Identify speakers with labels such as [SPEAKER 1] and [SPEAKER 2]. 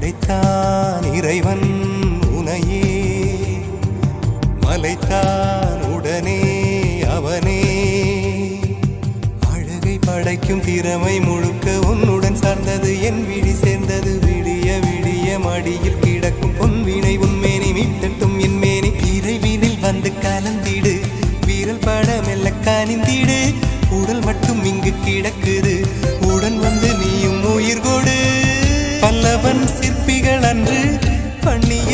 [SPEAKER 1] படைத்தான் இறைவன் உனையே, மலைத்தான் உடனே அவனே. அழகை படைக்கும் திறமை முழுக்க உன்னுடன் சார்ந்தது, என் விழி சேர்ந்தது. விடிய விடிய மடியில் கிடக்கும் பொன்வினை உன்மேனி மீட்டட்டும் என் மேனி. இறைவினில் வந்து கலந்திடு, வீரல் பட மெல்ல காணிந்திடு. உடல் மட்டும் இங்கு கிடக்குது, உடன் வந்து நீயும் உயிர் கொடு. பல்லவன் சிற்பிகள் அன்று பண்ணிய